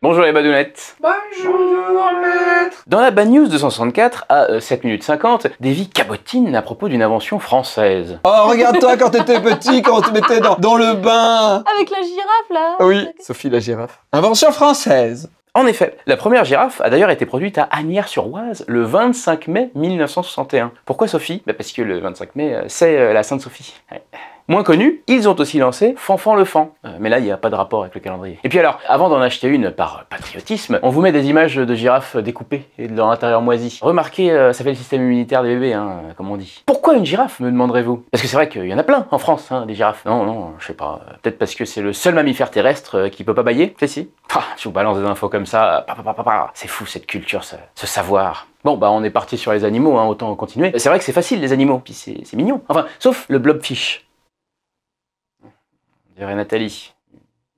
Bonjour les badounettes. Bonjour maître. Dans la Bad News 264, à 7 minutes 50, Davy cabotine à propos d'une invention française. Oh, regarde-toi quand t'étais petit, quand on te mettait dans le bain. Avec la girafe là. Oui, Sophie la girafe. Invention française. En effet, la première girafe a d'ailleurs été produite à Asnières-sur-Oise le 25 mai 1961. Pourquoi Sophie? Parce que le 25 mai, c'est la Sainte-Sophie. Ouais. Moins connu, ils ont aussi lancé Fanfan le Fan. Mais là, il n'y a pas de rapport avec le calendrier. Et puis alors, avant d'en acheter une par patriotisme, on vous met des images de girafes découpées et de leur intérieur moisi. Remarquez, ça fait le système immunitaire des bébés, hein, comme on dit. Pourquoi une girafe, me demanderez-vous? Parce que c'est vrai qu'il y en a plein en France, hein, des girafes. Non, je sais pas. Peut-être parce que c'est le seul mammifère terrestre qui peut pas bâiller. Si. Je vous balance des infos comme ça. C'est fou cette culture, ce savoir. Bon, bah on est parti sur les animaux, hein, autant continuer. C'est vrai que c'est facile les animaux, puis c'est mignon. Enfin, sauf le blobfish. On dirait Nathalie,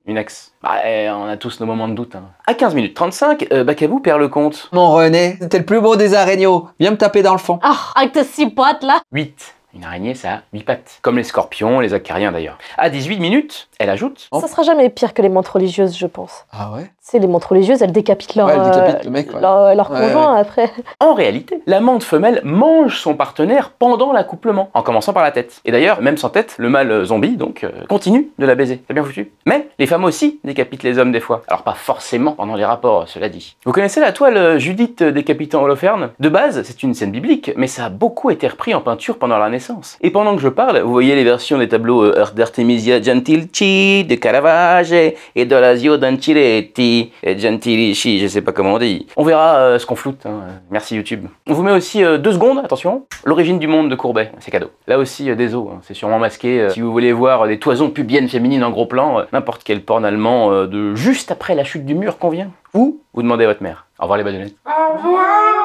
une ex. On a tous nos moments de doute. Hein. À 15 minutes 35, Bacabou perd le compte. Mon René, c'était le plus beau des araigneaux. Viens me taper dans le fond. Ah, avec tes 6 pattes là. 8. Une araignée, ça a 8 pattes. Comme les scorpions, les acariens d'ailleurs. À 18 minutes, elle ajoute... Ça sera jamais pire que les mantes religieuses, je pense. Ah ouais? Tu sais, les mantes religieuses, elles décapitent leur, elles décapitent le mec, ouais. leur conjoint après. En réalité, la mante femelle mange son partenaire pendant l'accouplement, en commençant par la tête. Et d'ailleurs, même sans tête, le mâle zombie, donc, continue de la baiser. C'est bien foutu. Mais les femmes aussi décapitent les hommes des fois. Alors pas forcément pendant les rapports, cela dit. Vous connaissez la toile Judith décapitant Holoferne? De base, c'est une scène biblique, mais ça a beaucoup été repris en peinture pendant la Renaissance. Et pendant que je parle, vous voyez les versions des tableaux d'Artemisia Gentilci, de Caravage et d'Orazio d'Anciletti. Et Gentilici, je sais pas comment on dit. On verra ce qu'on floute, hein. Merci YouTube. On vous met aussi 2 secondes, attention, l'origine du monde de Courbet, c'est cadeau. Là aussi des os, hein. C'est sûrement masqué. Si vous voulez voir des toisons pubiennes féminines en gros plan, n'importe quel porn allemand de juste après la chute du mur convient. Ou vous demandez à votre mère. Au revoir les badounettes. Au revoir.